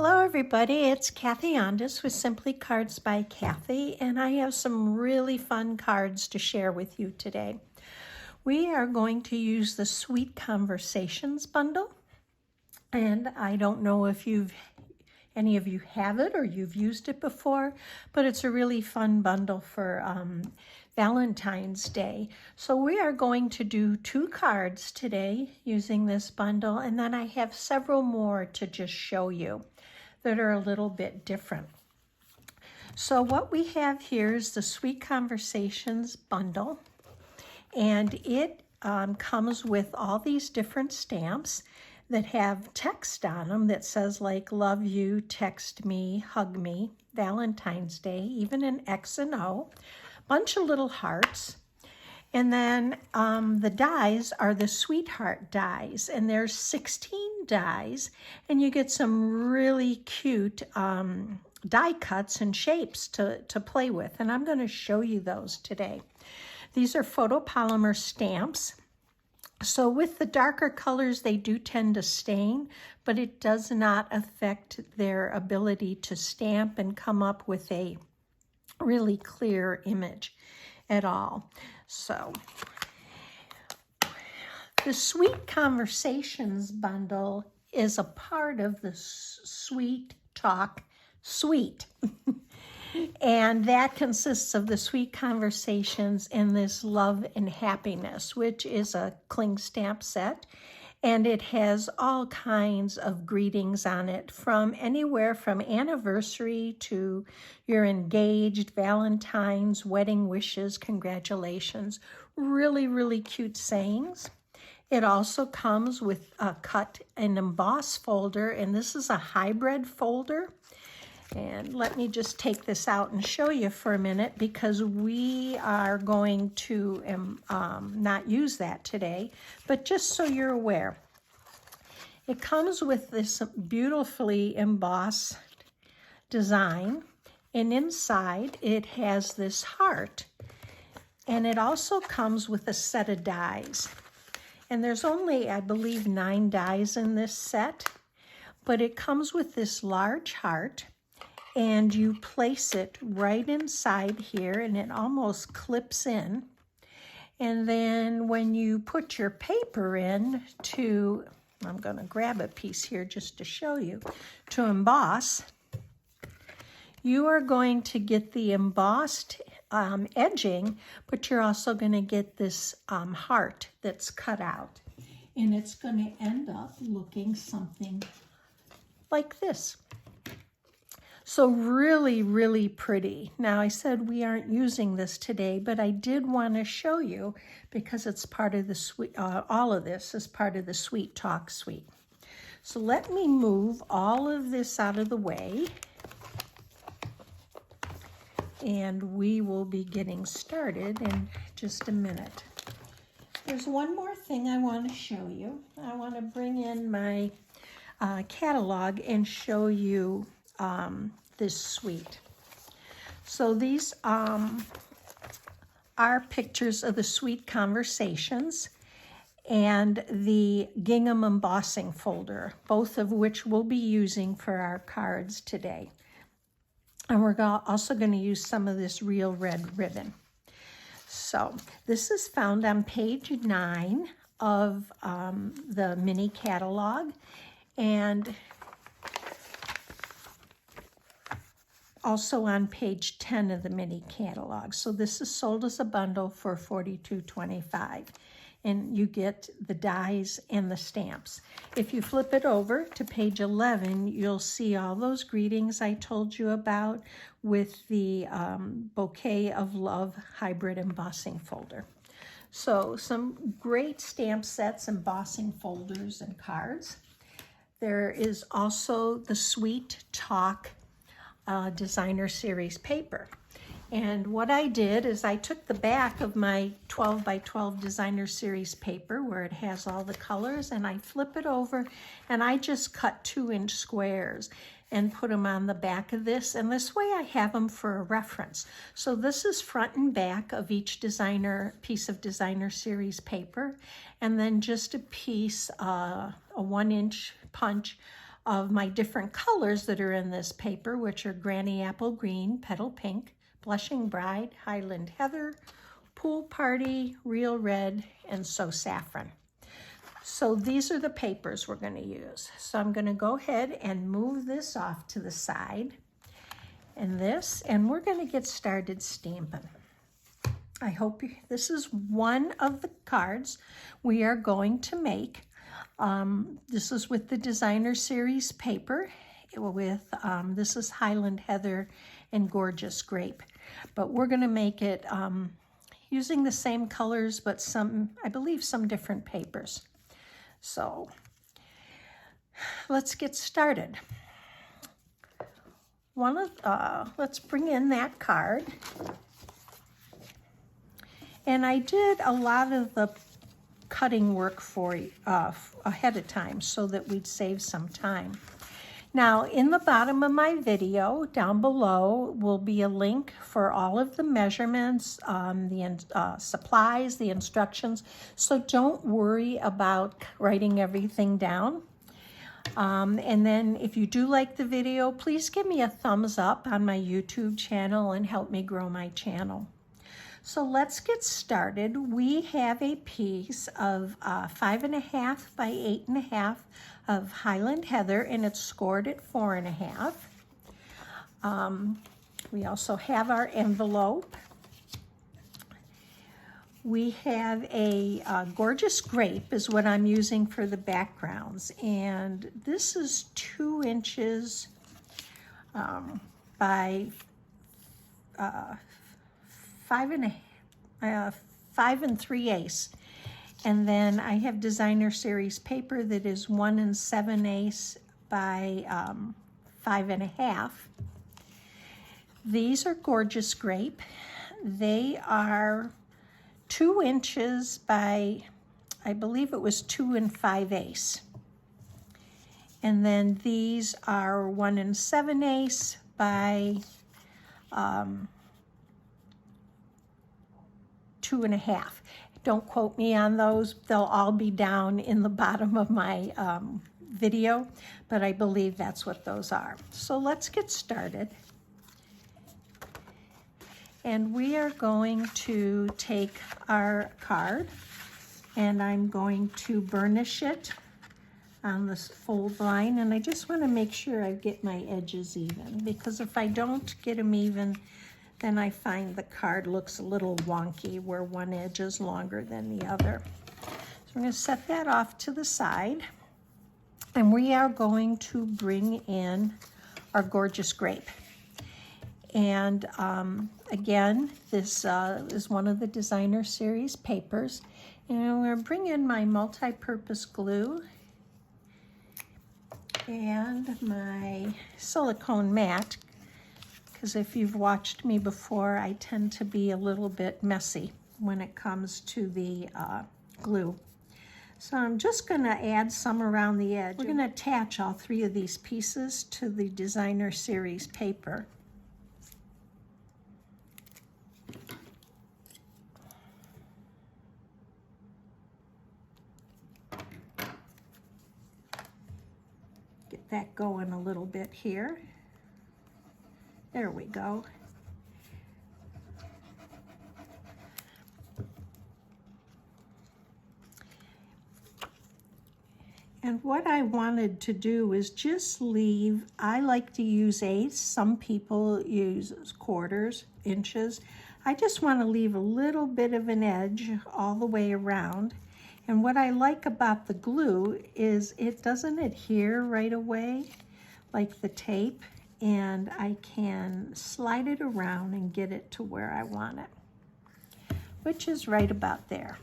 Hello everybody, it's Kathy Ondas with Simply Cards by Kathy, and I have some really fun cards to share with you today. We are going to use the Sweet Conversations bundle, and I don't know if any of you have it or you've used it before, but it's a really fun bundle for Valentine's Day. So we are going to do 2 cards today using this bundle, and then I have several more to just show you that are a little bit different. So what we have here is the Sweet Conversations bundle, and it comes with all these different stamps that have text on them that says like love you, text me, hug me, Valentine's Day, even an X and O, bunch of little hearts. And then the dies are the sweetheart dies, and there's 16 dies, and you get some really cute die cuts and shapes to play with, and I'm going to show you those today. These are photopolymer stamps. So with the darker colors, they do tend to stain, but it does not affect their ability to stamp and come up with a really clear image at all. So the Sweet Conversations bundle is a part of the Sweet Talk Suite. And that consists of the Sweet Conversations and this Love and Happiness, which is a cling stamp set. And it has all kinds of greetings on it, from anywhere from anniversary to you're engaged, Valentines, wedding wishes, congratulations. Really, really cute sayings. It also comes with a cut and emboss folder, and this is a hybrid folder. And let me just take this out and show you for a minute, because we are going to not use that today, but just so you're aware. It comes with this beautifully embossed design, and inside it has this heart, and it also comes with a set of dies. And there's only, I believe, 9 dies in this set, but it comes with this large heart, and you place it right inside here, and it almost clips in. And then when you put your paper in to, I'm going to grab a piece here just to show you, to emboss, you are going to get the embossed edging, but you're also going to get this heart that's cut out. And it's going to end up looking something like this. So really, really pretty. Now, I said we aren't using this today, but I did want to show you because it's part of the sweet, all of this is part of the Sweet Talk Suite. So let me move all of this out of the way, and we will be getting started in just a minute. There's one more thing I want to show you. I want to bring in my catalog and show you this suite. So these are pictures of the Sweet Conversations and the Gingham embossing folder, both of which we'll be using for our cards today. And we're also going to use some of this real red ribbon. So this is found on page 9 of the mini catalog, and also on page 10 of the mini catalog. So this is sold as a bundle for $42.25, and you get the dies and the stamps. If you flip it over to page 11, you'll see all those greetings I told you about with the Bouquet of Love hybrid embossing folder. So some great stamp sets, embossing folders, and cards. There is also the Sweet Talk designer series paper. And what I did is I took the back of my 12 by 12 designer series paper where it has all the colors, and I flip it over, and I just cut 2-inch squares and put them on the back of this, and this way I have them for a reference. So this is front and back of each piece of designer series paper, and then just a piece, a 1-inch punch of my different colors that are in this paper, which are Granny Apple Green, Petal Pink, Blushing Bride, Highland Heather, Pool Party, Real Red, and So Saffron. So these are the papers we're going to use. So I'm going to go ahead and move this off to the side and we're going to get started stamping. I hope this is one of the cards we are going to make. This is with the Designer Series paper with, this is Highland Heather and Gorgeous Grape. But we're going to make it using the same colors, but some, I believe, some different papers. So let's get started. Let's bring in that card. And I did a lot of the cutting work for ahead of time so that we'd save some time. Now, in the bottom of my video, down below, will be a link for all of the measurements, the supplies, the instructions. So don't worry about writing everything down. And then if you do like the video, please give me a thumbs up on my YouTube channel and help me grow my channel. So let's get started. We have a piece of 5.5 by 8.5 of Highland Heather, and it's scored at 4.5. We also have our envelope. We have a Gorgeous Grape is what I'm using for the backgrounds, and this is 2 inches by 5 3/8. And then I have Designer Series paper that is 1 7/8 by 5.5. These are Gorgeous Grape. They are 2 inches by, I believe it was 2 5/8. And then these are 1 7/8 by 2.5. Don't quote me on those. They'll all be down in the bottom of my video, but I believe that's what those are. So let's get started. And we are going to take our card and I'm going to burnish it on this fold line. And I just want to make sure I get my edges even, because if I don't get them even, then I find the card looks a little wonky where one edge is longer than the other. So I'm going to set that off to the side. And we are going to bring in our Gorgeous Grape. And again, this is one of the Designer Series papers. And I'm going to bring in my multi-purpose glue and my silicone mat, because if you've watched me before, I tend to be a little bit messy when it comes to the glue. So I'm just going to add some around the edge. We're going to attach all 3 of these pieces to the Designer Series paper. Get that going a little bit here. There we go. And what I wanted to do is just leave, I like to use 1/8. Some people use quarters, inches. I just want to leave a little bit of an edge all the way around. And what I like about the glue is it doesn't adhere right away like the tape. And I can slide it around and get it to where I want it, which is right about there.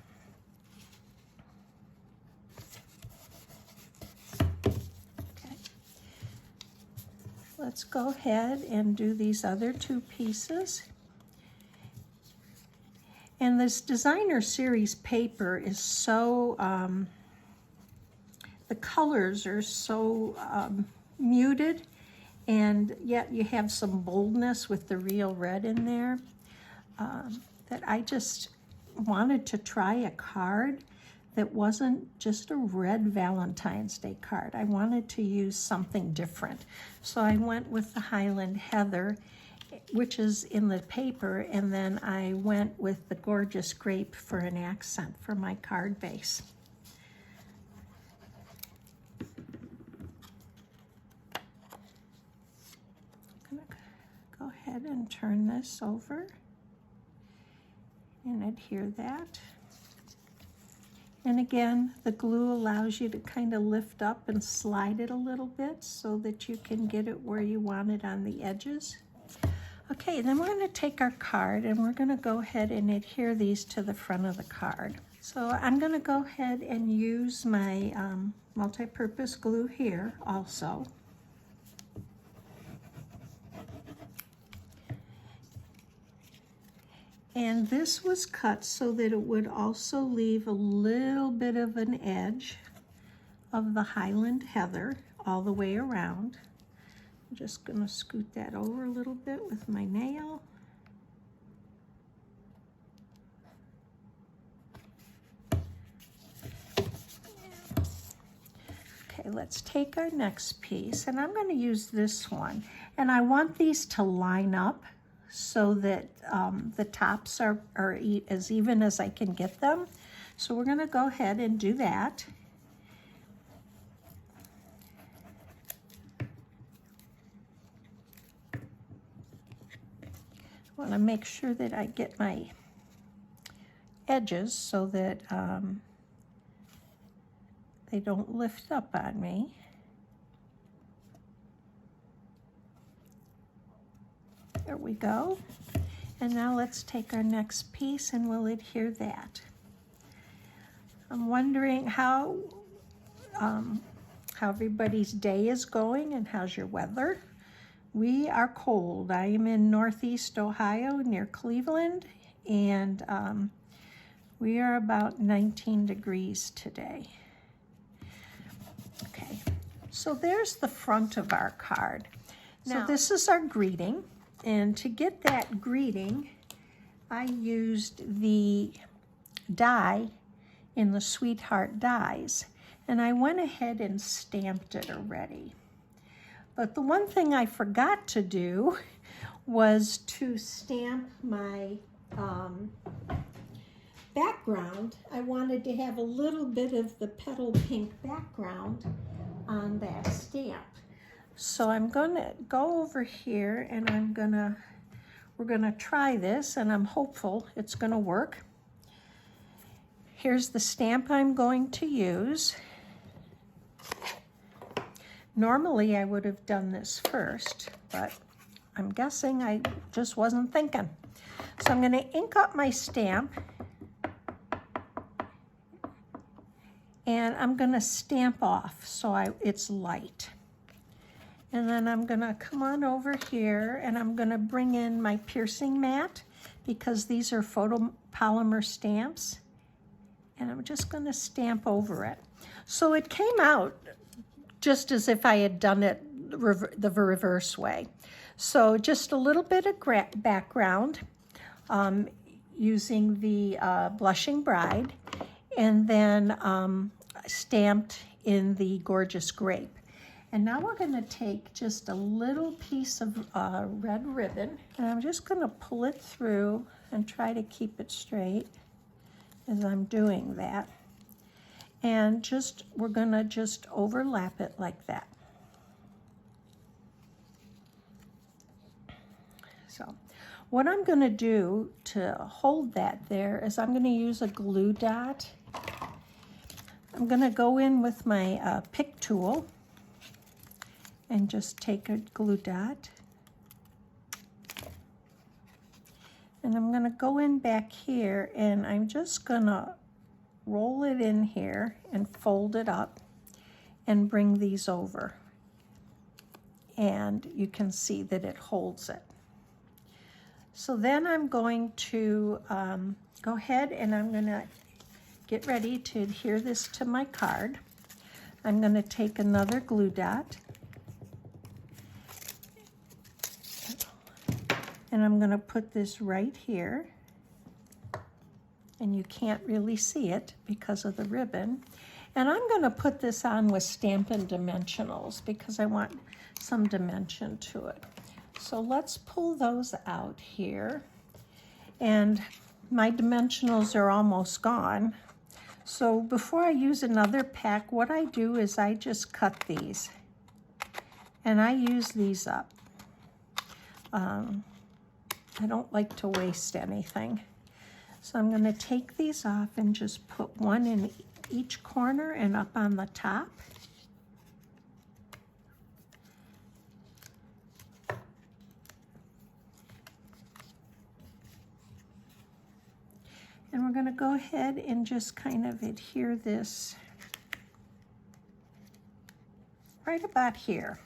Okay. Let's go ahead and do these other 2 pieces. And this Designer Series paper is so, the colors are so muted, and yet you have some boldness with the Real Red in there, that I just wanted to try a card that wasn't just a red Valentine's Day card. I wanted to use something different. So I went with the Highland Heather, which is in the paper, and then I went with the Gorgeous Grape for an accent for my card base. I'm gonna go ahead and turn this over and adhere that. And again, the glue allows you to kind of lift up and slide it a little bit so that you can get it where you want it on the edges. Okay, then we're going to take our card and we're going to go ahead and adhere these to the front of the card. So I'm going to go ahead and use my multi-purpose glue here also. And this was cut so that it would also leave a little bit of an edge of the Highland Heather all the way around. I'm just going to scoot that over a little bit with my nail. Okay, let's take our next piece, and I'm going to use this one. And I want these to line up so that the tops are as even as I can get them. So we're going to go ahead and do that. I want to make sure that I get my edges so that they don't lift up on me. There we go. And now let's take our next piece and we'll adhere that. I'm wondering how everybody's day is going and how's your weather. We are cold. I am in Northeast Ohio near Cleveland, and we are about 19 degrees today. Okay, so there's the front of our card. Now, so this is our greeting. And to get that greeting, I used the die in the Sweetheart dies, and I went ahead and stamped it already. But the one thing I forgot to do was to stamp my background. I wanted to have a little bit of the petal pink background on that stamp. So I'm going to go over here and we're going to try this, and I'm hopeful it's going to work. Here's the stamp I'm going to use. Normally I would have done this first, but I'm guessing I just wasn't thinking. So I'm going to ink up my stamp, and I'm going to stamp off so it's light. And then I'm gonna come on over here and I'm gonna bring in my piercing mat because these are photopolymer stamps. And I'm just gonna stamp over it. So it came out just as if I had done it the reverse way. So just a little bit of background using the Blushing Bride, and then stamped in the Gorgeous Grape. And now we're going to take just a little piece of red ribbon, and I'm just going to pull it through and try to keep it straight as I'm doing that. And we're going to just overlap it like that. So what I'm going to do to hold that there is I'm going to use a glue dot. I'm going to go in with my pick tool and just take a glue dot. And I'm gonna go in back here and I'm just gonna roll it in here and fold it up and bring these over. And you can see that it holds it. So then I'm going to go ahead and I'm gonna get ready to adhere this to my card. I'm gonna take another glue dot, and I'm going to put this right here, and you can't really see it because of the ribbon. And I'm going to put this on with Stampin' Dimensionals because I want some dimension to it. So let's pull those out here. And my dimensionals are almost gone. So before I use another pack, what I do is I just cut these. And I use these up. I don't like to waste anything. So I'm going to take these off and just put one in each corner and up on the top. And we're going to go ahead and just kind of adhere this right about here.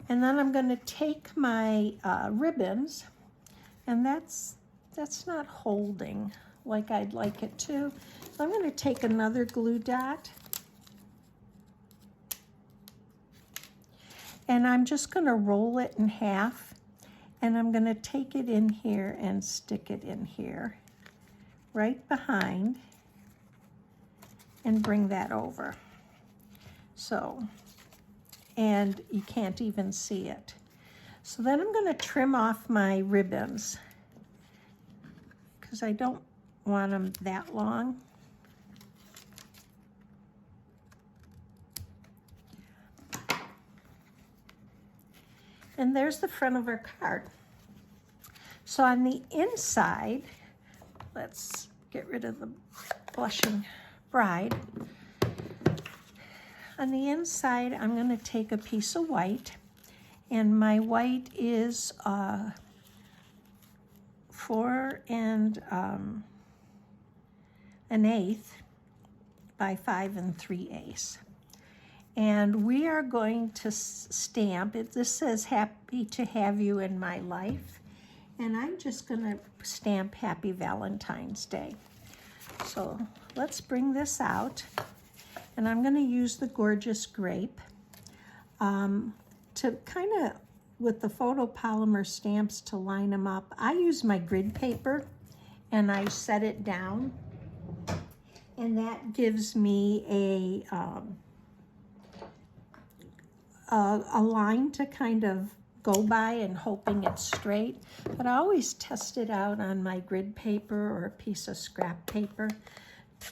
And then I'm going to take my ribbons, and that's not holding like I'd like it to. So I'm going to take another glue dot, and I'm just going to roll it in half, and I'm going to take it in here and stick it in here, right behind, and bring that over. So, and you can't even see it. So then I'm going to trim off my ribbons because I don't want them that long. And there's the front of our card. So on the inside, let's get rid of the blushing bride. On the inside, I'm going to take a piece of white, and my white is 4 1/8 by 5 3/8. And we are going to stamp it. This says happy to have you in my life. And I'm just going to stamp Happy Valentine's Day. So let's bring this out. And I'm going to use the Gorgeous Grape to kind of, with the photopolymer stamps, to line them up. I use my grid paper and I set it down. And that gives me a line to kind of go by and hoping it's straight. But I always test it out on my grid paper or a piece of scrap paper,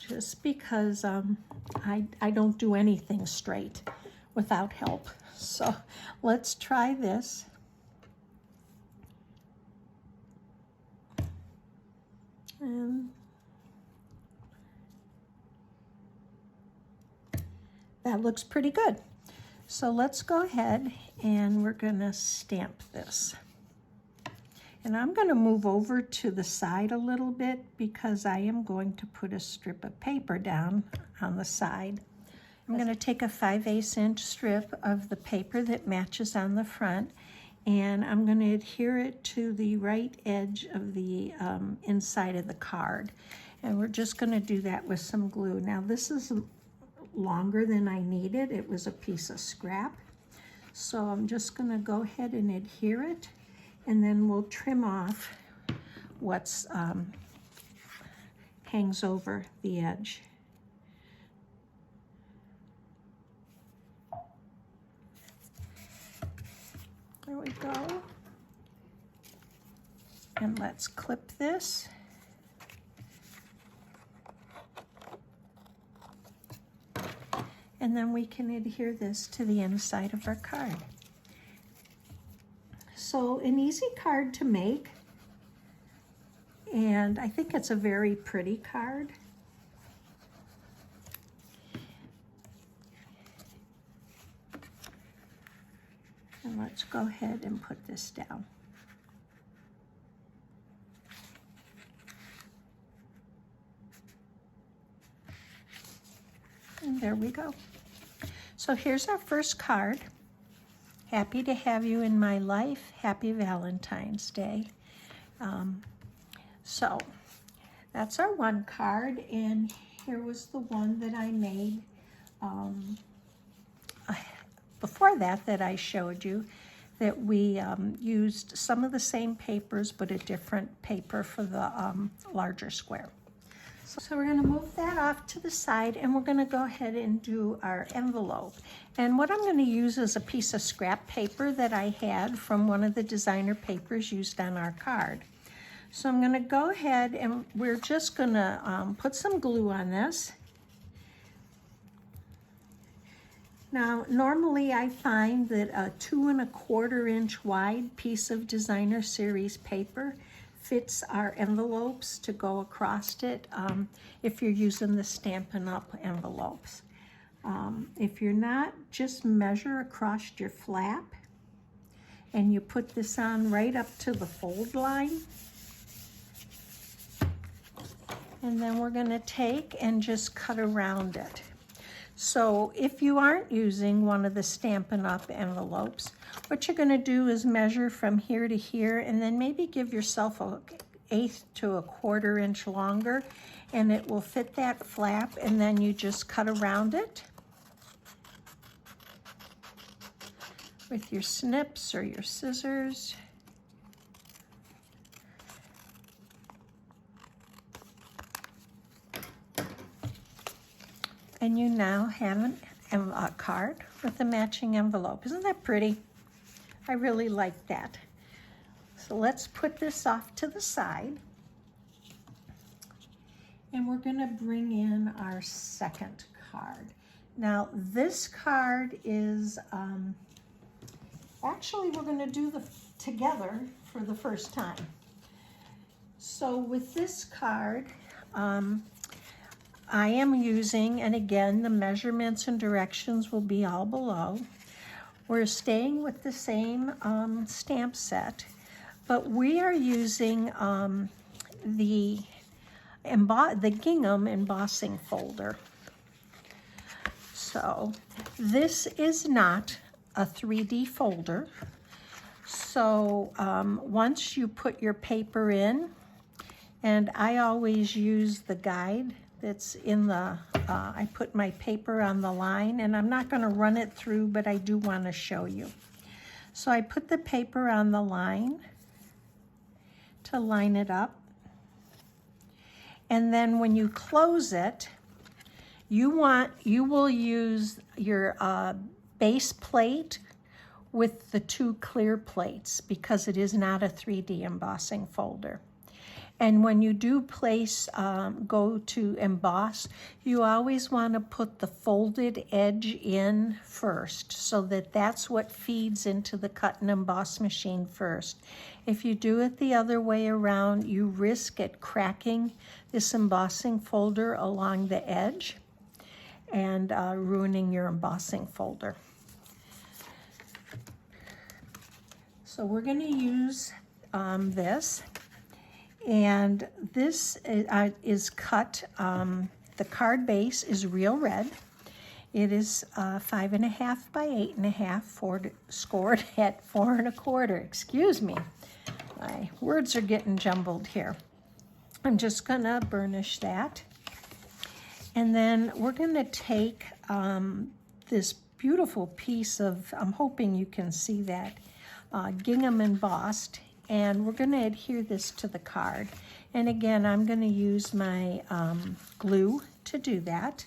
just because I don't do anything straight without help. So let's try this. And that looks pretty good. So let's go ahead and we're going to stamp this. And I'm going to move over to the side a little bit because I am going to put a strip of paper down on the side. I'm going to take a 5/8 inch strip of the paper that matches on the front, and I'm going to adhere it to the right edge of the inside of the card. And we're just going to do that with some glue. Now this is longer than I needed. It was a piece of scrap. So I'm just going to go ahead and adhere it, and then we'll trim off what's hangs over the edge. There we go. And let's clip this. And then we can adhere this to the inside of our card. So an easy card to make, and I think it's a very pretty card. And let's go ahead and put this down. And there we go. So here's our first card. Happy to have you in my life. Happy Valentine's Day. So that's our one card, and here was the one that I made before that I showed you. that we used some of the same papers, but a different paper for the larger square. So we're going to move that off to the side, and we're going to go ahead and do our envelope. And what I'm going to use is a piece of scrap paper that I had from one of the designer papers used on our card. So I'm going to go ahead and we're just going to put some glue on this. Now, normally I find that a 2 1/4 inch wide piece of designer series paper fits our envelopes to go across it if you're using the Stampin' Up! Envelopes. If you're not, just measure across your flap and you put this on right up to the fold line. And then we're going to take and just cut around it. So if you aren't using one of the Stampin' Up! Envelopes, what you're going to do is measure from here to here and then maybe give yourself an 1/8 to 1/4 inch longer, and it will fit that flap, and then you just cut around it with your snips or your scissors. And you now have a card with a matching envelope. Isn't that pretty? I really like that. So let's put this off to the side. And we're going to bring in our second card. Now this card is, actually we're going to do the together for the first time. So with this card, I am using, and again, the measurements and directions will be all below. We're staying with the same stamp set, but we are using the Gingham embossing folder. So this is not a 3D folder. So once you put your paper in, and I always use the guide that's in the, I put my paper on the line, and I'm not going to run it through, but I do want to show you. So I put the paper on the line to line it up. And then when you close it, you will use your base plate with the 2 clear plates because it is not a 3D embossing folder. And when you do go to emboss, you always want to put the folded edge in first so that that's what feeds into the cut and emboss machine first. If you do it the other way around, you risk it cracking this embossing folder along the edge and ruining your embossing folder. So we're going to use this. And this is cut, the card base is real red. It is 5.5 by 8.5, scored at 4 1/4. Excuse me, my words are getting jumbled here. I'm just gonna burnish that. And then we're gonna take this beautiful piece of, I'm hoping you can see that, gingham embossed, and we're going to adhere this to the card. And again, I'm going to use my glue to do that.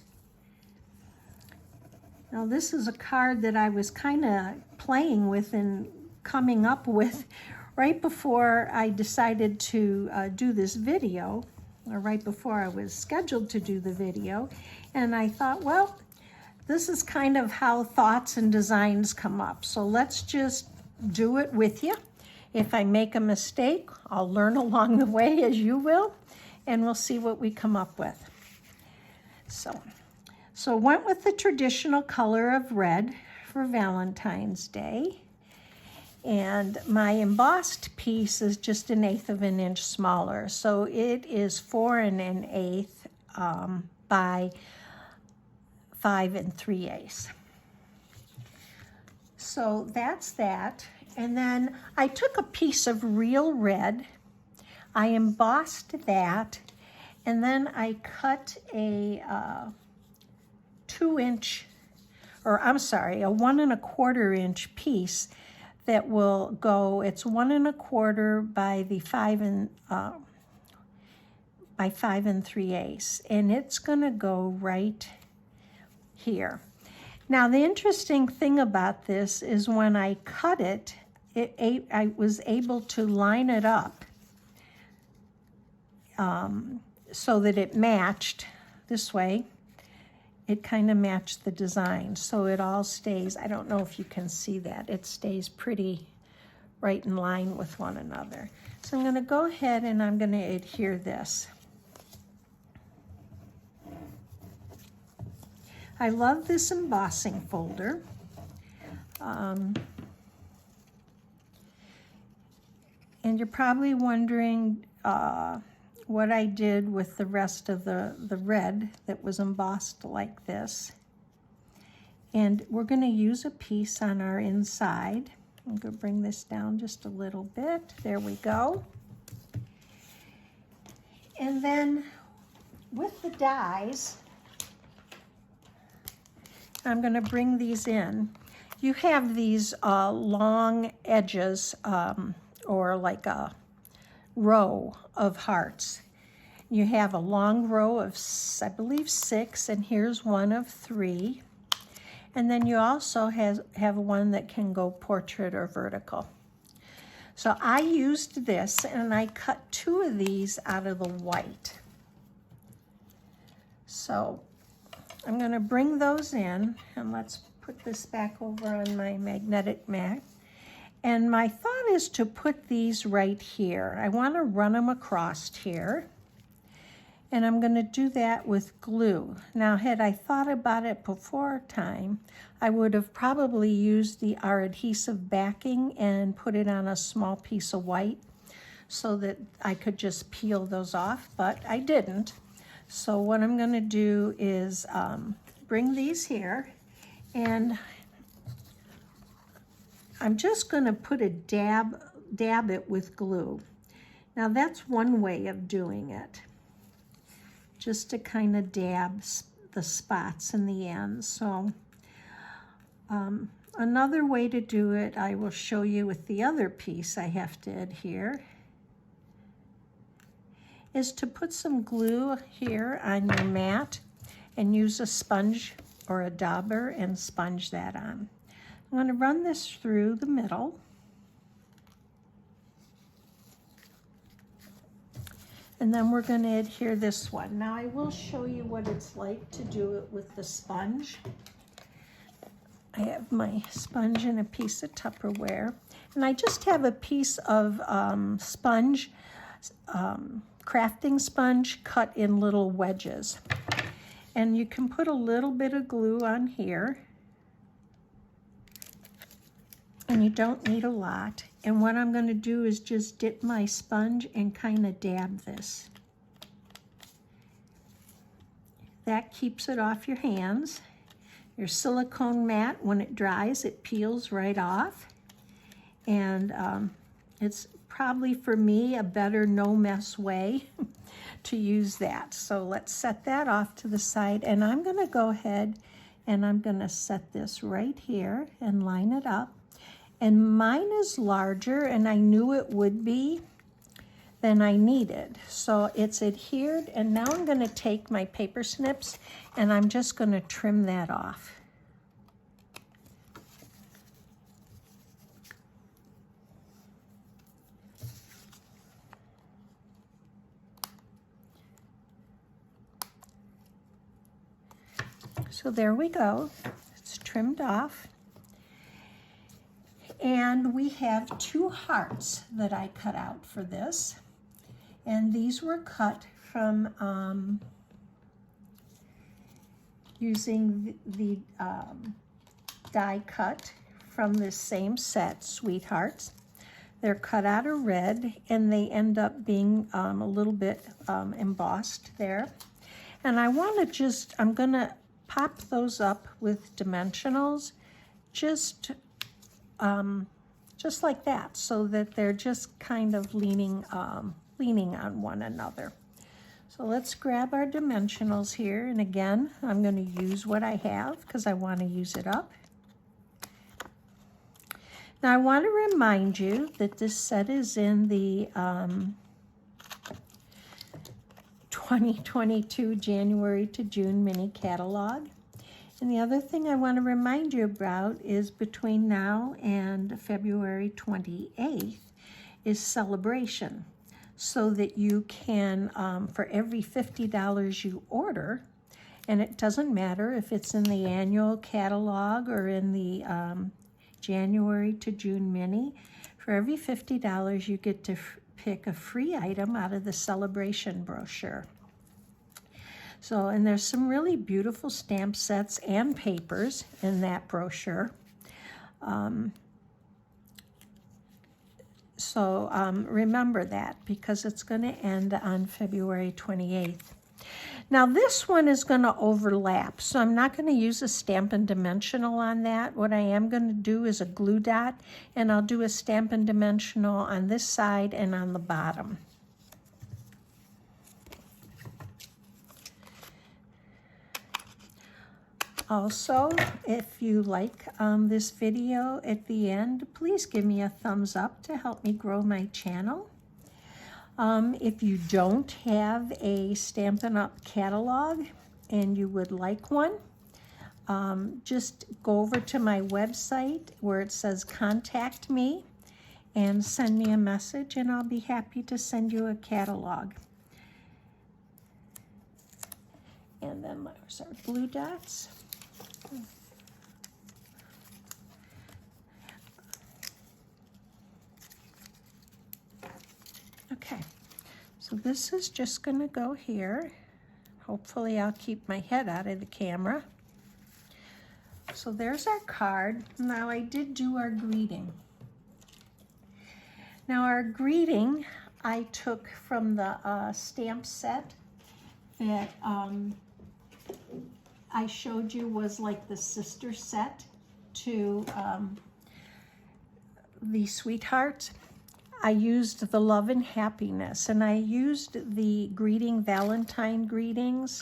Now this is a card that I was kind of playing with and coming up with right before I decided to do this video, or right before I was scheduled to do the video. And I thought, well, this is kind of how thoughts and designs come up. So let's just do it with you. If I make a mistake, I'll learn along the way as you will, and we'll see what we come up with. So went with the traditional color of red for Valentine's Day. And my embossed piece is just 1/8 of an inch smaller. So it is 4 1/8 by 5 3/8. So that's that. And then I took a piece of real red, I embossed that, and then I cut a 1 1/4 inch piece that will go, it's 1 1/4 by the 5 3/8, and it's gonna go right here. Now the interesting thing about this is when I cut it, I was able to line it up so that it matched this way. It kind of matched the design, so it all stays, I don't know if you can see that, it stays pretty right in line with one another. So I'm going to go ahead and I'm going to adhere this. I love this embossing folder. And you're probably wondering what I did with the rest of the red that was embossed like this. And we're going to use a piece on our inside. I'm going to bring this down just a little bit. There we go. And then with the dies, I'm going to bring these in. You have these long edges or like a row of hearts. You have a long row of, I believe, 6, and here's one of 3. And then you also have one that can go portrait or vertical. So I used this, and I cut 2 of these out of the white. So I'm going to bring those in, and let's put this back over on my magnetic mat. And my thought is to put these right here. I want to run them across here. And I'm going to do that with glue. Now, had I thought about it before time, I would have probably used our adhesive backing and put it on a small piece of white so that I could just peel those off, but I didn't. So what I'm going to do is bring these here, and I'm just going to put a dab it with glue. Now that's one way of doing it, just to kind of dab the spots in the ends. So another way to do it, I will show you with the other piece I have to adhere, is to put some glue here on your mat and use a sponge or a dauber and sponge that on. I'm going to run this through the middle. And then we're going to adhere this one. Now I will show you what it's like to do it with the sponge. I have my sponge and a piece of Tupperware. And I just have a piece of sponge, crafting sponge cut in little wedges. And you can put a little bit of glue on here. And you don't need a lot. And what I'm going to do is just dip my sponge and kind of dab this. That keeps it off your hands. Your silicone mat, when it dries, it peels right off. And it's probably, for me, a better no-mess way to use that. So let's set that off to the side. And I'm going to go ahead and I'm going to set this right here and line it up. And mine is larger, and I knew it would be, than I needed. So it's adhered, and now I'm going to take my paper snips and I'm just going to trim that off. So there we go. It's trimmed off. And we have 2 hearts that I cut out for this. And these were cut from using the die cut from this same set, Sweethearts. They're cut out of red, and they end up being a little bit embossed there. And I want to just, I'm going to pop those up with dimensionals, just like that, so that they're just kind of leaning on one another. So let's grab our dimensionals here, and again, I'm going to use what I have because I want to use it up. Now I want to remind you that this set is in the 2022 January to June mini catalog. And the other thing I want to remind you about is between now and February 28th is celebration, so that you can, for every $50 you order, and it doesn't matter if it's in the annual catalog or in the January to June mini, for every $50 you get to pick a free item out of the celebration brochure. So, and there's some really beautiful stamp sets and papers in that brochure. Remember that, because it's going to end on February 28th. Now this one is going to overlap, so I'm not going to use a Stampin' Dimensional on that. What I am going to do is a glue dot, and I'll do a Stampin' Dimensional on this side and on the bottom. Also, if you like this video at the end, please give me a thumbs up to help me grow my channel. If you don't have a Stampin' Up! Catalog and you would like one, just go over to my website where it says Contact Me and send me a message, and I'll be happy to send you a catalog. And then there's our glue dots. Okay, so this is just going to go here. Hopefully I'll keep my head out of the camera. So there's our card. Now I did do our greeting. Now our greeting I took from the stamp set that I showed you was like the sister set to the Sweetheart. I used the Love and Happiness, and I used the greeting Valentine greetings,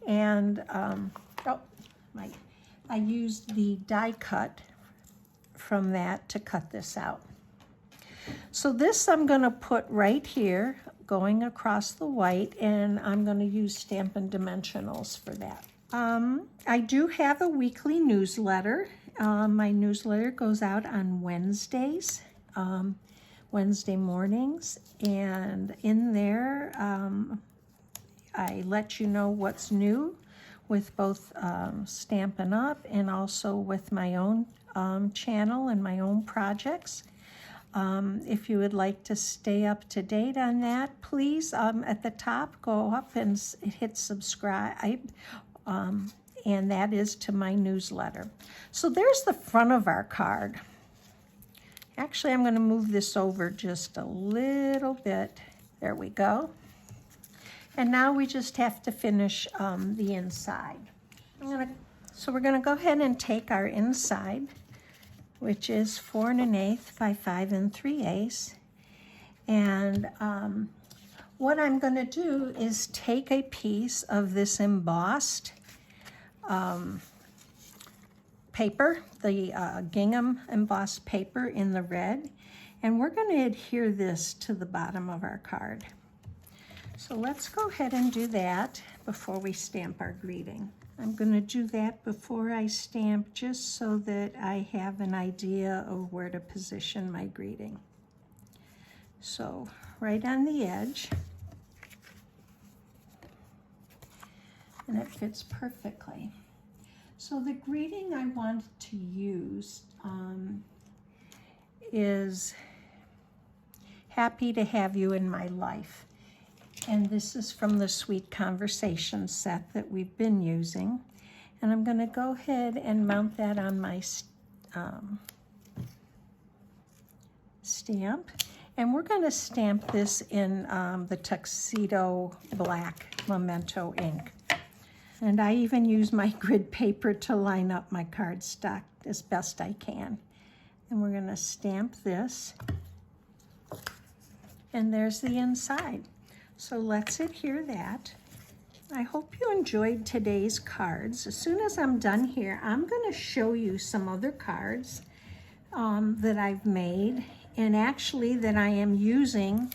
and I used the die cut from that to cut this out. So this I'm going to put right here going across the white, and I'm going to use Stampin' Dimensionals for that. I do have a weekly newsletter. My newsletter goes out on Wednesdays, Wednesday mornings, and in there I let you know what's new with both Stampin' Up! And also with my own channel and my own projects. If you would like to stay up to date on that, please, at the top, go up and hit subscribe, and that is to my newsletter. So there's the front of our card. Actually, I'm going to move this over just a little bit. There we go. And now we just have to finish the inside. So we're going to go ahead and take our inside, which is 4 1/8 by 5 3/8. And what I'm going to do is take a piece of this embossed paper, the Gingham embossed paper in the red, and we're going to adhere this to the bottom of our card. So let's go ahead and do that before we stamp our greeting. I'm going to do that before I stamp, just so that I have an idea of where to position my greeting. So right on the edge, and it fits perfectly. So the greeting I want to use is happy to have you in my life. And this is from the Sweet Conversation set that we've been using. And I'm going to go ahead and mount that on my stamp. And we're going to stamp this in the Tuxedo Black Memento ink. And I even use my grid paper to line up my cardstock as best I can. And we're going to stamp this. And there's the inside. So let's adhere that. I hope you enjoyed today's cards. As soon as I'm done here, I'm going to show you some other cards that I've made, and actually that I am using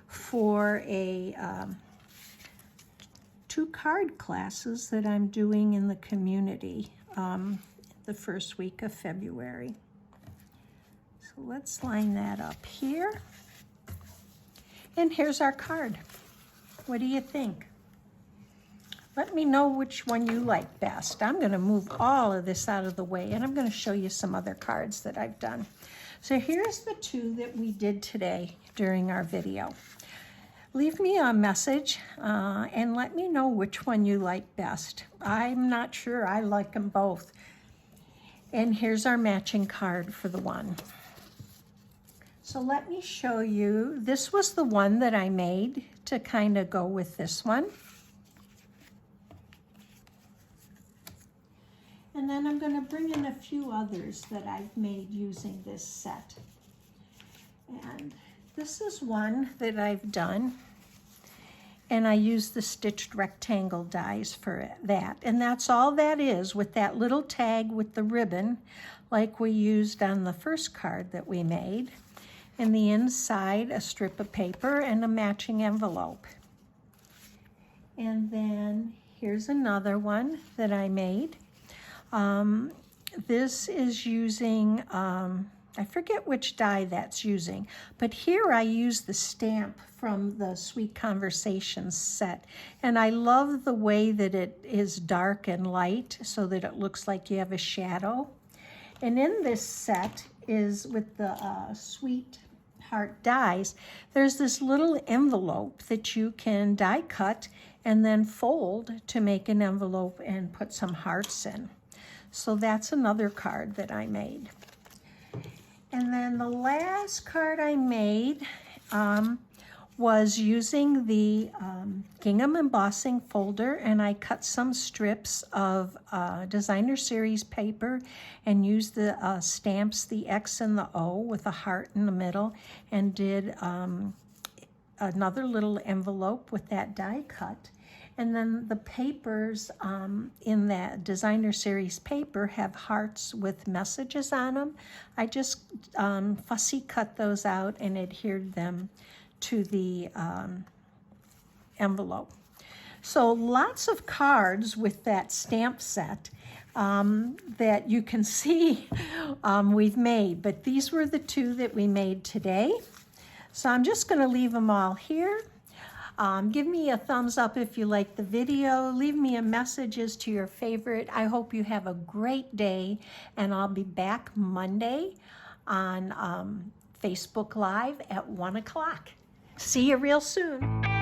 for a 2 card classes that I'm doing in the community the first week of February. So let's line that up here. And here's our card. What do you think? Let me know which one you like best. I'm going to move all of this out of the way, and I'm going to show you some other cards that I've done. So here's the 2 that we did today during our video. Leave me a message and let me know which one you like best. I'm not sure. I like them both. And here's our matching card for the one. So let me show you. This was the one that I made to kind of go with this one. And then I'm going to bring in a few others that I've made using this set. And this is one that I've done. And I use the stitched rectangle dies for that. And that's all that is, with that little tag with the ribbon, like we used on the first card that we made. And the inside, a strip of paper and a matching envelope. And then here's another one that I made. This is using, I forget which die that's using, but here I use the stamp from the Sweet Conversations set. And I love the way that it is dark and light so that it looks like you have a shadow. And in this set is with the Sweet Heart dies, there's this little envelope that you can die cut and then fold to make an envelope and put some hearts in. So that's another card that I made. And then the last card I made was using the Gingham embossing folder, and I cut some strips of designer series paper and used the stamps, the X and the O with a heart in the middle, and did another little envelope with that die cut. And then the papers in that designer series paper have hearts with messages on them. I just fussy cut those out and adhered them to the envelope. So lots of cards with that stamp set that you can see we've made, but these were the 2 that we made today. So I'm just going to leave them all here. Give me a thumbs up if you like the video. Leave me a message as to your favorite. I hope you have a great day, and I'll be back Monday on Facebook Live at 1 o'clock. See you real soon.